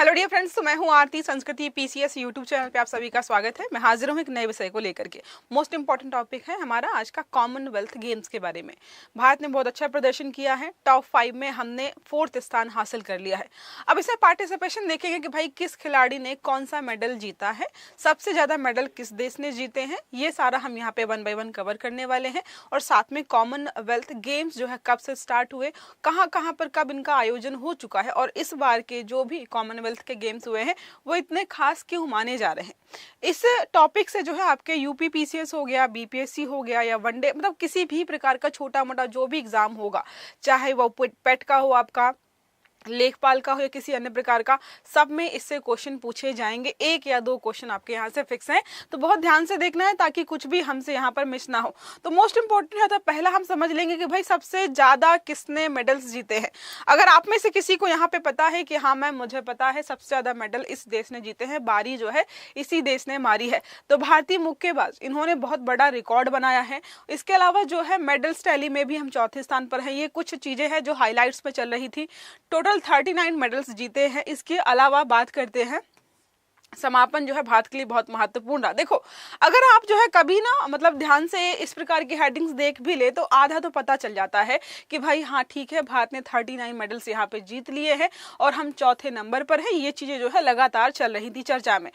Hello dear friends, तो मैं हूं आरती। संस्कृति पीसीएस यूट्यूब चैनल पे आप सभी का स्वागत है। मैं हाजिर हूं एक नए विषय को लेकर के। मोस्ट इंपॉर्टेंट टॉपिक है हमारा आज का कॉमनवेल्थ गेम्स के बारे में। भारत ने बहुत अच्छा प्रदर्शन किया है। टॉप 5 में हमने 4th स्थान हासिल कर लिया है। अब इसमें पार्टिसिपेशन देखेंगे कि भाई किस खिलाड़ी ने कौन सा मेडल जीता है, सबसे ज्यादा मेडल किस देश ने जीते हैं, ये सारा हम यहाँ पे 1 बाय 1 कवर करने वाले हैं। और साथ में कॉमनवेल्थ गेम्स जो है कब से स्टार्ट हुए, कहाँ कहाँ पर कब इनका आयोजन हो चुका है, और इस बार के जो भी कॉमनवेल्थ के गेम्स हुए हैं वो इतने खास क्यों माने जा रहे हैं। इस टॉपिक से जो है आपके यूपी पीसीएस हो गया, बीपीएससी हो गया, या वनडे मतलब किसी भी प्रकार का छोटा मोटा जो भी एग्जाम होगा, चाहे वो पेट का हो, आपका लेखपाल का हो या किसी अन्य प्रकार का, सब में इससे क्वेश्चन पूछे जाएंगे। 1 या 2 क्वेश्चन आपके यहाँ से फिक्स हैं, तो बहुत ध्यान से देखना है ताकि कुछ भी हमसे यहाँ पर मिस ना हो। तो मोस्ट इंपॉर्टेंट है, तो पहला हम समझ लेंगे कि भाई सबसे ज्यादा किसने मेडल्स जीते हैं। अगर आप में से किसी को यहाँ पे पता है कि हाँ मैम मुझे पता है सबसे ज्यादा मेडल इस देश ने जीते हैं, बारी जो है इसी देश ने मारी है, तो भारतीय मुक्केबाज इन्होंने बहुत बड़ा रिकॉर्ड बनाया है। इसके अलावा जो है मेडल्स टैली में भी हम 4थे स्थान पर है। ये कुछ चीजें हैं जो हाईलाइट्स में चल रही थी। टोटल 39 मेडल्स जीते हैं। इसके अलावा बात करते हैं, समापन जो है भारत के लिए बहुत महत्वपूर्ण रहा। देखो, अगर आप जो है कभी ना मतलब ध्यान से इस प्रकार की हेडिंग्स देख भी ले तो आधा तो पता चल जाता है कि भाई हाँ ठीक है, भारत ने 39 मेडल्स यहाँ पे जीत लिए हैं और हम 4थे नंबर पर है। ये चीजें जो है लगातार चल रही थी चर्चा में।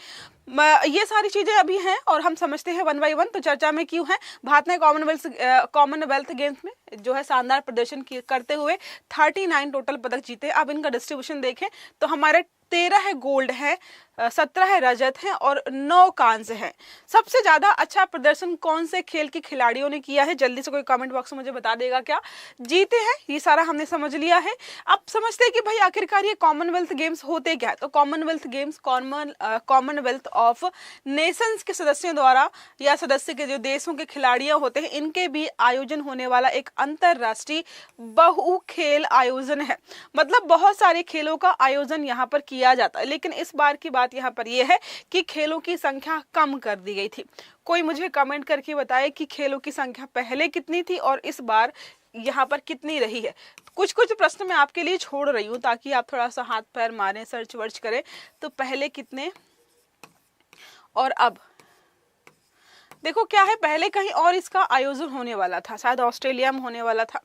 ये सारी चीजें अभी हैं और हम समझते हैं 1 बाय 1 तो चर्चा में क्यों है। भारत ने कॉमनवेल्थ गेम्स में जो है शानदार प्रदर्शन करते हुए 39 टोटल पदक जीते। अब इनका डिस्ट्रीब्यूशन देखें तो हमारे 13 गोल्ड है, 17 रजत हैं और 9 कांस्य हैं। सबसे ज्यादा अच्छा प्रदर्शन कौन से खेल के खिलाड़ियों ने किया है, जल्दी से कोई कमेंट बॉक्स में मुझे बता देगा क्या जीते हैं। ये सारा हमने समझ लिया है। अब समझते हैं कि भाई आखिरकार ये कॉमनवेल्थ गेम्स होते क्या है। तो Commonwealth games Commonwealth of Nations के सदस्यों द्वारा या सदस्य के जो देशों के खिलाड़ियां होते हैं इनके भी आयोजन होने वाला एक अंतरराष्ट्रीय बहु खेल आयोजन है। मतलब बहुत सारे खेलों का आयोजन यहाँ पर किया जाता है, लेकिन इस बार की बात यहाँ पर यह है कि खेलों की संख्या कम कर दी गई थी। कोई मुझे कमेंट करके बताए कि खेलों की संख्या पहले कितनी थी और इस बार यहाँ पर कितनी रही है। कुछ प्रश्न मैं आपके लिए छोड़ रही हूँ ताकि आप थोड़ा सा हाथ पैर मारें, सर्च वर्च करें। तो पहले कितने और अब देखो क्या है, पहले कहीं और इसका आयोजन होने वाला था, शायद ऑस्ट्रेलिया में होने वाला था,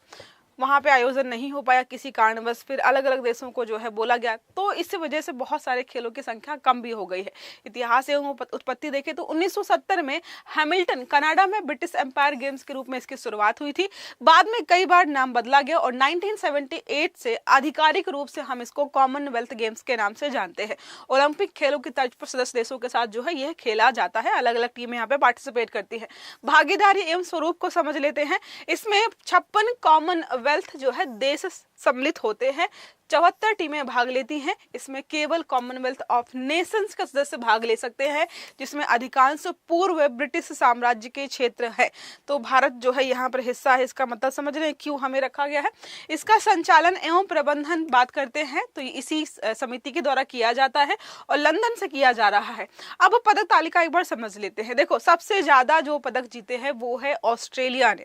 वहां पे आयोजन नहीं हो पाया किसी कारणवश, फिर अलग अलग देशों को जो है बोला गया, तो इस वजह से बहुत सारे खेलों की संख्या कम भी हो गई है। इतिहास एवं उत्पत्ति देखें तो 1970 में हैमिल्टन कनाडा में ब्रिटिश एम्पायर गेम्स के रूप में इसकी शुरुआत हुई थी। बाद में कई बार नाम बदला गया और 1978 से आधिकारिक रूप से हम इसको कॉमनवेल्थ गेम्स के नाम से जानते हैं। ओलंपिक खेलों की तर्ज पर सदस्य देशों के साथ जो है यह खेला जाता है, अलग अलग टीमें यहाँ पे पार्टिसिपेट करती है। भागीदारी एवं स्वरूप को समझ लेते हैं। इसमें 56 कॉमनवेल्थ जो है देश सम्मिलित होते हैं, 74 टीमें भाग लेती हैं। इसमें केवल कॉमनवेल्थ ऑफ नेशंस के सदस्य भाग ले सकते हैं, जिसमें अधिकांश पूर्व ब्रिटिश साम्राज्य के क्षेत्र है। तो भारत जो है यहाँ पर हिस्सा है। इसका मतलब समझ रहे हैं क्यों हमें रखा गया है। इसका संचालन एवं प्रबंधन बात करते हैं तो इसी समिति के द्वारा किया जाता है और लंदन से किया जा रहा है। अब पदक तालिका एक बार समझ लेते हैं। देखो, सबसे ज्यादा जो पदक जीते हैं वो है ऑस्ट्रेलिया ने,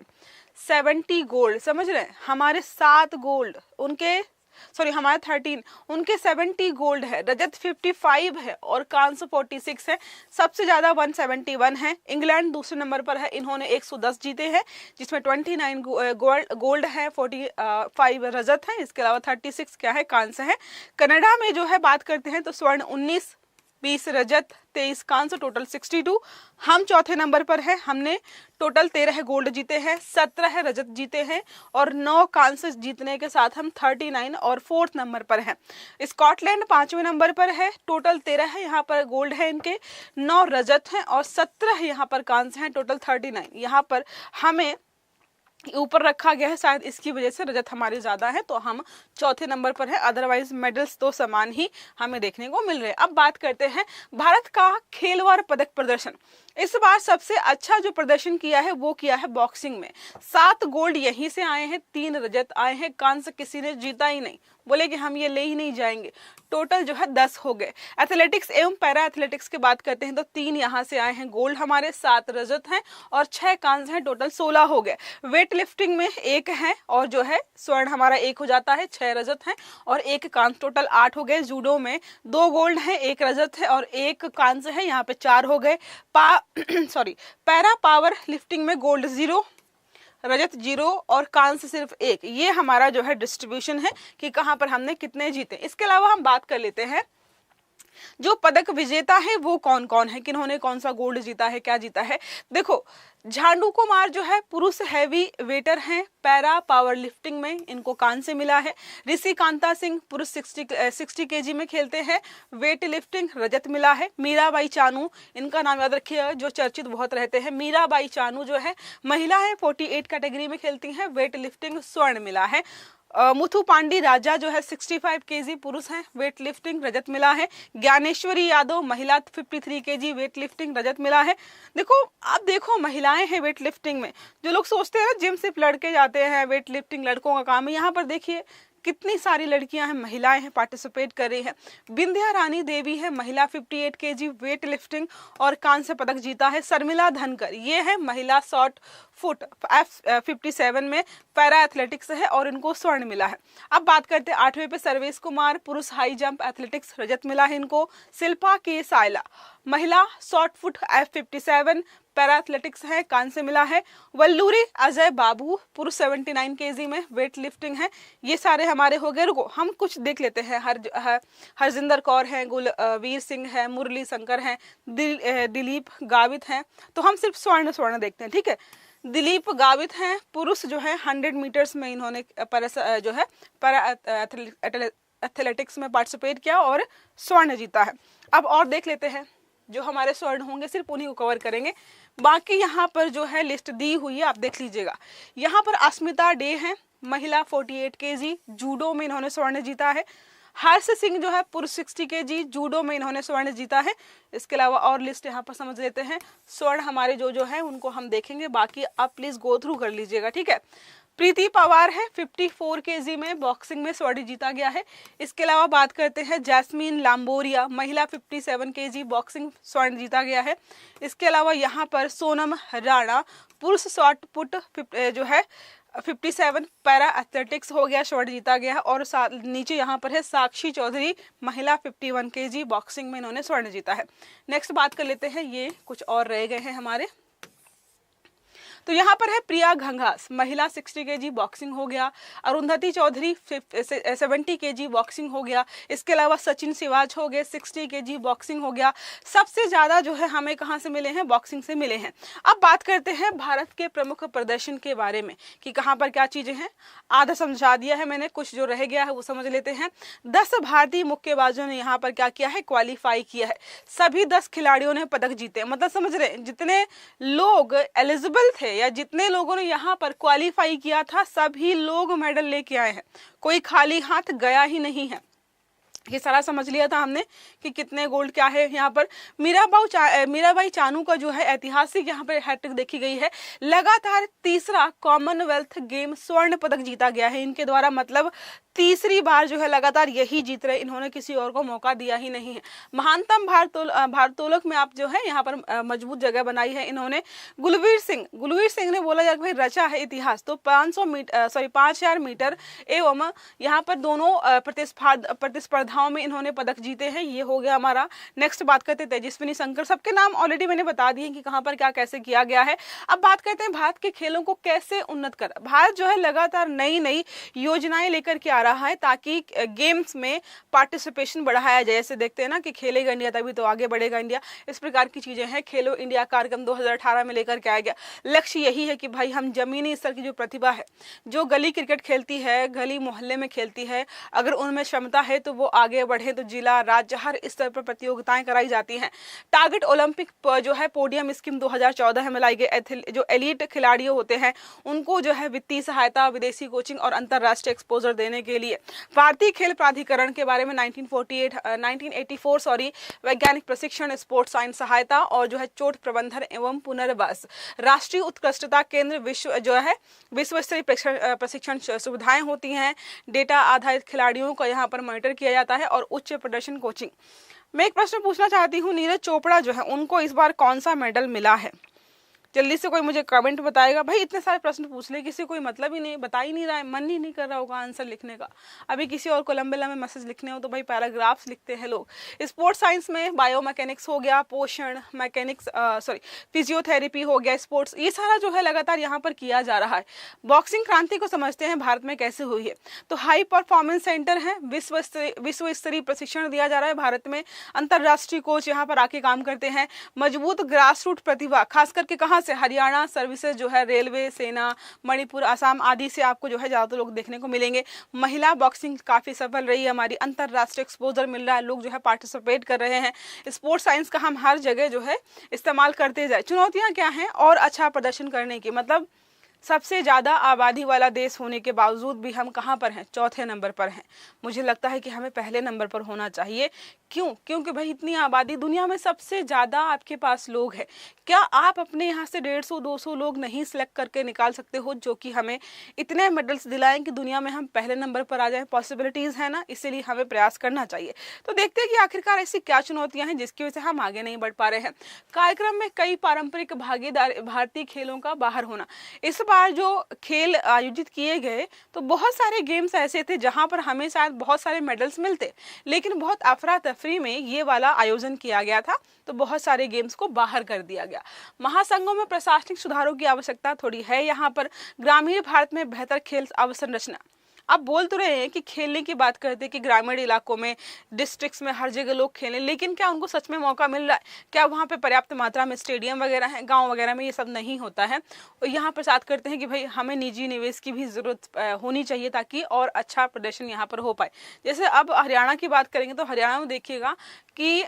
70 गोल्ड। समझ रहे हैं, हमारे 7 गोल्ड, हमारे 13, उनके 70 गोल्ड है, रजत 55 है और कांस्य 46 है। सबसे ज्यादा 171 है। इंग्लैंड दूसरे नंबर पर है, इन्होंने 110 जीते हैं, जिसमें 29 गोल्ड है, 45 रजत है, इसके अलावा 36 क्या है, कांस्य है। कनाडा में जो है बात करते हैं तो स्वर्ण 19, 20 रजत, 23 कांस्य, टोटल 62। हम 4थे नंबर पर है, हमने टोटल 13 गोल्ड जीते हैं, 17 रजत जीते हैं और 9 कांस्य जीतने के साथ हम 39 और 4th नंबर पर हैं। स्कॉटलैंड 5वें नंबर पर है, टोटल 13 है यहाँ पर गोल्ड है इनके, 9 रजत हैं और 17 यहाँ पर कांस्य हैं, टोटल 39। यहाँ पर हमें ऊपर रखा गया है, शायद इसकी वजह से रजत हमारे ज्यादा है, तो हम 4थे नंबर पर है। अदरवाइज मेडल्स तो समान ही हमें देखने को मिल रहे हैं। अब बात करते हैं भारत का खेलवार पदक प्रदर्शन। इस बार सबसे अच्छा जो प्रदर्शन किया है वो किया है बॉक्सिंग में। 7 गोल्ड यहीं से आए हैं, 3 रजत आए हैं, कांस्य किसी ने जीता ही नहीं, बोले कि हम ये ले ही नहीं जाएंगे। टोटल जो है 10 हो गए। एथलेटिक्स एवं पैरा एथलेटिक्स की बात करते हैं तो 3 यहाँ से आए हैं गोल्ड हमारे, 7 रजत हैं और 6 कांस्य हैं, टोटल 16 हो गए। वेट लिफ्टिंग में 1 है और जो है स्वर्ण हमारा 1 हो जाता है, 6 रजत हैं और 1 कांस्य, टोटल 8 हो गए। जूडो में 2 गोल्ड हैं, 1 रजत है और 1 कांस्य है, यहाँ पे 4 हो गए। पैरा पावर लिफ्टिंग में गोल्ड 0, रजत 0 और कांस्य सिर्फ 1। ये हमारा जो है डिस्ट्रीब्यूशन है कि कहां पर हमने कितने जीते। इसके अलावा हम बात कर लेते हैं जो पदक विजेता है वो कौन कौन है, किन्होंने कौन सा गोल्ड जीता है, क्या जीता है। देखो झांडू कुमार जो है पुरुष हैवी वेटर हैं, पैरा पावर लिफ्टिंग में इनको कांस्य मिला है। ऋषि कांता सिंह पुरुष 60 केजी में खेलते हैं, वेट लिफ्टिंग रजत मिला है। मीराबाई चानू, इनका नाम याद रखिएगा जो चर्चित बहुत रहते हैं, मीराबाई चानू जो है महिला है, 48 कैटेगरी में खेलती हैं, वेट लिफ्टिंग स्वर्ण मिला है। मुथु पांडी राजा जो है 65 केजी पुरुष हैं, वेट लिफ्टिंग रजत मिला है। ज्ञानेश्वरी यादव महिला 53 केजी, वेट लिफ्टिंग रजत मिला है। देखो आप देखो महिलाएं हैं वेट लिफ्टिंग में, जो लोग सोचते हैं जिम सिर्फ लड़के जाते हैं, वेट लिफ्टिंग लड़कों का काम है, यहाँ पर देखिए कितनी सारी लड़कियां हैं, महिलाएं हैं, पार्टिसिपेट कर रही हैं। बिंध्या रानी देवी है महिला 58 केजी, वेट लिफ्टिंग और कांस्य पदक जीता है। शर्मिला धनकर ये है महिला शॉर्ट फुट F57 में पैरा एथलेटिक्स है और इनको स्वर्ण मिला है। अब बात करते हैं 8वें पे सर्वेश कुमार पुरुष हाई जंप एथलेटिक्स रजत मिला है इनको। शिल्पा के सायला महिला short foot F57 para athletics है, कांस्य मिला है। वल्लूरी अजय बाबू पुरुष 79 केजी में, वेट लिफ्टिंग है। ये सारे हमारे हो गए। रुको हम कुछ देख लेते हैं। हरजिंदर कौर है, वीर सिंह है, मुरली शंकर है, दिलीप गावित हैं। तो हम सिर्फ स्वर्ण देखते हैं, ठीक है। दिलीप गावित हैं पुरुष जो है 100 मीटर्स में इन्होंने जो है पैरा एथलेटिक्स में पार्टिसिपेट किया और स्वर्ण जीता है। अब और देख लेते हैं जो हमारे स्वर्ण होंगे, सिर्फ उन्हीं को कवर करेंगे। बाकी यहाँ पर जो है लिस्ट दी हुई है, आप देख लीजिएगा। यहाँ पर अस्मिता डे है महिला 48 केजी, जूडो में इन्होंने स्वर्ण जीता है। हर्ष सिंह जो है पुरुष 60 केजी, जूडो में इन्होंने स्वर्ण जीता है। इसके अलावा और लिस्ट यहाँ पर समझ लेते हैं। स्वर्ण हमारे जो है उनको हम देखेंगे, बाकी आप प्लीज गो थ्रू कर लीजिएगा, ठीक है। प्रीति पवार है 54 केजी में, बॉक्सिंग में स्वर्ण जीता गया है। इसके अलावा बात करते हैं जैस्मीन लाम्बोरिया महिला 57 केजी, बॉक्सिंग स्वर्ण जीता गया है। इसके अलावा यहाँ पर सोनम राणा पुरुष शॉर्ट पुट जो है 57 पैरा एथलेटिक्स हो गया, स्वर्ण जीता गया है। और नीचे यहाँ पर है साक्षी चौधरी महिला 51 केजी, बॉक्सिंग में इन्होंने स्वर्ण जीता है। नेक्स्ट बात कर लेते हैं, ये कुछ और रह गए हैं हमारे। तो यहाँ पर है प्रिया घंघास महिला 60 केजी, बॉक्सिंग हो गया। अरुंधति चौधरी 70 केजी, बॉक्सिंग हो गया। इसके अलावा सचिन सिवाज हो गए 60 केजी, बॉक्सिंग हो गया। सबसे ज्यादा जो है हमें कहाँ से मिले हैं, बॉक्सिंग से मिले हैं। अब बात करते हैं भारत के प्रमुख प्रदर्शन के बारे में कि कहाँ पर क्या चीजें हैं। आधा समझा दिया है मैंने, कुछ जो रह गया है वो समझ लेते हैं। 10 भारतीय मुक्केबाजों ने यहाँ पर क्या किया है, क्वालिफाई किया है। सभी 10 खिलाड़ियों ने पदक जीते, मतलब समझ रहे हैं जितने लोग एलिजिबल थे या जितने लोगों ने यहाँ पर क्वालिफाई किया था सभी लोग मेडल लेके आए हैं, कोई खाली हाथ गया ही नहीं है। ये सारा समझ लिया था हमने कि कितने गोल्ड क्या है। यहाँ पर मीराबाई चानू का जो है ऐतिहासिक यहाँ पर हैट्रिक देखी गई है। लगातार तीसरा कॉमनवेल्थ गेम स्वर्ण पदक जीता गया है इनके द्वारा, मतलब तीसरी बार जो है लगातार यही जीत रहे, इन्होंने किसी और को मौका दिया ही नहीं है। महानतम भारोत्तोलक में आप जो है यहाँ पर मजबूत जगह बनाई है इन्होंने। गुलवीर सिंह ने बोला जाए भाई रचा है इतिहास, तो 5000 मीटर एवं यहाँ पर दोनों प्रतिस्पर्धाओं में इन्होंने पदक जीते हैं। ये हो गया हमारा। नेक्स्ट बात करते हैं तेजस्विनी शंकर, सबके नाम ऑलरेडी मैंने बता दिए कि कहाँ पर क्या कैसे किया गया है। अब बात करते हैं भारत के खेलों को कैसे उन्नत कर। भारत जो है लगातार नई नई योजनाएं लेकर के आ रहा है ताकि गेम्स में पार्टिसिपेशन बढ़ाया जाए। जैसे देखते हैं ना कि खेलेगा इंडिया तभी तो आगे बढ़ेगा इंडिया, इस प्रकार की चीजें हैं। खेलो इंडिया कार्यक्रम 2018 में लेकर के आया गया। लक्ष्य यही है कि भाई हम जमीनी स्तर की जो प्रतिभा है, जो गली क्रिकेट खेलती है, गली मोहल्ले में खेलती है, अगर उनमें क्षमता है तो वो आगे बढ़े तो जिला, राज्य, हर स्तर पर प्रतियोगिताएं कराई जाती हैं। टारगेट ओलंपिक जो है पोडियम स्कीम 2014 में लाई गई। जो एलीट खिलाड़ी होते हैं उनको जो है वित्तीय सहायता, विदेशी कोचिंग और अंतरराष्ट्रीय एक्सपोजर देने के लिए भारतीय खेल प्राधिकरण के बारे में 1984 वैज्ञानिक प्रशिक्षण, स्पोर्ट्स साइंस सहायता और जो है चोट प्रबंधन एवं पुनर्वास, राष्ट्रीय उत्कृष्टता केंद्र, विश्व स्तरीय प्रशिक्षण सुविधाएं होती हैं। डेटा आधारित खिलाड़ियों को यहाँ पर मॉनिटर किया जाता है और उच्च प्रदर्शन कोचिंग। मैं एक प्रश्न पूछना चाहती हूँ, नीरज चोपड़ा जो है उनको इस बार कौन सा मेडल मिला है? जल्दी से कोई मुझे कमेंट बताएगा। भाई इतने सारे प्रश्न पूछ ले, किसी कोई मतलब ही नहीं, बता ही नहीं रहा है, मन ही नहीं कर रहा होगा आंसर लिखने का। अभी किसी और को लंबे लंबे मैसेज लिखने हो तो भाई पैराग्राफ्स लिखते हैं लोग। स्पोर्ट्स साइंस में बायोमैकेनिक्स हो गया, पोषण मैकेनिक्स, फिजियोथेरेपी हो गया, स्पोर्ट्स, ये सारा जो है लगातार यहाँ पर किया जा रहा है। बॉक्सिंग क्रांति को समझते हैं भारत में कैसे हुई है, तो हाई परफॉर्मेंस सेंटर है, विश्व स्तरीय प्रशिक्षण दिया जा रहा है भारत में, अंतरराष्ट्रीय कोच यहाँ पर आके काम करते हैं, मजबूत ग्रास रूट प्रतिभा, खास करके कहाँ से, हरियाणा सर्विसेज जो है, रेलवे, सेना, मणिपुर, असम आदि से आपको जो है ज्यादातर लोग देखने को मिलेंगे। महिला बॉक्सिंग काफी सफल रही है हमारी, अंतरराष्ट्रीय एक्सपोजर मिल रहा है, लोग जो है पार्टिसिपेट कर रहे हैं। स्पोर्ट्स साइंस का हम हर जगह जो है इस्तेमाल करते जाए। चुनौतियां क्या हैं? और अच्छा प्रदर्शन करने की, मतलब सबसे ज़्यादा आबादी वाला देश होने के बावजूद भी हम कहाँ पर हैं? चौथे नंबर पर हैं। मुझे लगता है कि हमें पहले नंबर पर होना चाहिए। क्यों? क्योंकि भाई इतनी आबादी, दुनिया में सबसे ज़्यादा आपके पास लोग हैं। क्या आप अपने यहाँ से 150-200 लोग नहीं सिलेक्ट करके निकाल सकते हो जो कि हमें इतने मेडल्स दिलाएं कि दुनिया में हम पहले नंबर पर आ जाएं? पॉसिबिलिटीज़ है ना, इसीलिए हमें प्रयास करना चाहिए। तो देखते हैं कि आखिरकार ऐसी क्या चुनौतियाँ हैं जिसकी वजह से हम आगे नहीं बढ़ पा रहे हैं। कार्यक्रम में कई पारंपरिक भागीदार भारतीय खेलों का बाहर होना। इस बार जो खेल आयोजित किए गए तो बहुत सारे गेम्स ऐसे थे जहां पर हमें शायद बहुत सारे मेडल्स मिलते, लेकिन बहुत अफरा तफरी में ये वाला आयोजन किया गया था, तो बहुत सारे गेम्स को बाहर कर दिया गया। महासंघों में प्रशासनिक सुधारों की आवश्यकता थोड़ी है। यहाँ पर ग्रामीण भारत में बेहतर खेल अवसंरचना, अब बोल तो रहे हैं कि खेलने की बात करते हैं कि ग्रामीण इलाकों में, डिस्ट्रिक्ट्स में हर जगह लोग खेलें, लेकिन क्या उनको सच में मौका मिल रहा है? क्या वहाँ पे पर्याप्त मात्रा में स्टेडियम वगैरह हैं? गांव वगैरह में ये सब नहीं होता है। और यहाँ पर साथ करते हैं कि भाई हमें निजी निवेश की भी ज़रूरत होनी चाहिए ताकि और अच्छा प्रदर्शन यहाँ पर हो पाए। जैसे अब हरियाणा की बात करेंगे तो हरियाणा में देखिएगा कि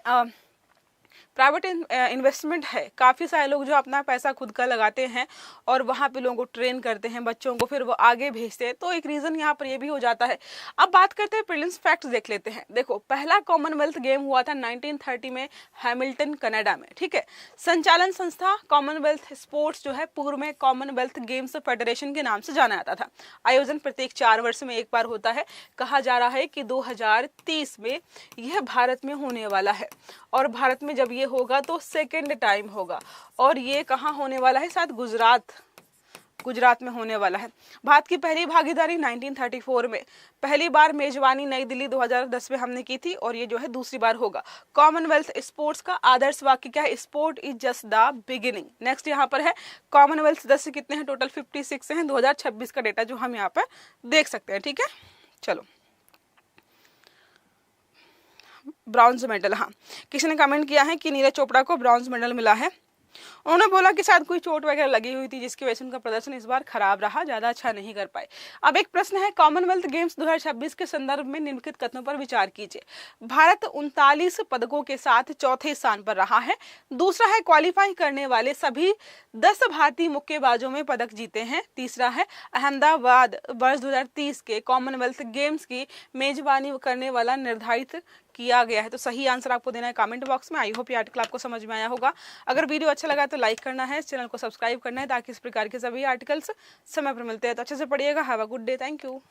प्राइवेट इन्वेस्टमेंट है, काफ़ी सारे लोग जो अपना पैसा खुद का लगाते हैं और वहाँ पे लोगों को ट्रेन करते हैं, बच्चों को फिर वो आगे भेजते हैं, तो एक रीज़न यहाँ पर ये भी हो जाता है। अब बात करते हैं प्रीलिम्स फैक्ट्स देख लेते हैं। देखो, पहला कॉमनवेल्थ गेम हुआ था 1930 में हैमिल्टन कनाडा में, ठीक है। संचालन संस्था कॉमनवेल्थ स्पोर्ट्स जो है पूर्व में कॉमनवेल्थ गेम्स फेडरेशन के नाम से जाना जाता था। आयोजन प्रत्येक 4 वर्ष में एक बार होता है। कहा जा रहा है कि 2030 में यह भारत में होने वाला है, और भारत में जब ये होगा तो सेकेंड टाइम होगा, और ये कहाँ होने वाला है? शायद गुजरात में होने वाला है। भारत की पहली भागीदारी 1934 में, पहली बार मेजबानी नई दिल्ली 2010 में हमने की थी, और ये जो है दूसरी बार होगा। कॉमनवेल्थ स्पोर्ट्स का आदर्श वाक्य क्या है? Sport is just the beginning. Next यहाँ पर है कॉमनवेल्थ सदस्य कितने हैं? टोटल 56 हैं। 2026 का डेटा जो हम यहाँ पर देख सकते हैं, ठीक है। चलो, ब्रॉन्ज मेडल, हाँ, किसी ने कमेंट किया है कि नीरज चोपड़ा को ब्रॉन्ज मेडल मिला है। उन्होंने बोला कि शायद कोई चोट वगैरह लगी हुई थी जिसकी वजह से उनका प्रदर्शन इस बार खराब रहा, ज्यादा अच्छा नहीं कर पाए। अब एक प्रश्न है, कॉमनवेल्थ गेम्स 2026 के संदर्भ में निम्नलिखित कथनों पर विचार कीजिए। भारत 39 पदकों के साथ चौथे स्थान पर रहा है। दूसरा है, क्वालिफाई करने वाले सभी 10 भारतीय मुक्केबाजों में पदक जीते हैं। तीसरा है, अहमदाबाद वर्ष 2030 के कॉमनवेल्थ गेम्स की मेजबानी करने वाला निर्धारित किया गया है। तो सही आंसर आपको देना है कमेंट बॉक्स में। आई होप ये आर्टिकल आपको समझ में आया होगा। अगर वीडियो अच्छा लगा तो लाइक करना है, चैनल को सब्सक्राइब करना है ताकि इस प्रकार के सभी आर्टिकल्स समय पर मिलते हैं। तो अच्छे से पढ़िएगा। Have a good day. Thank you.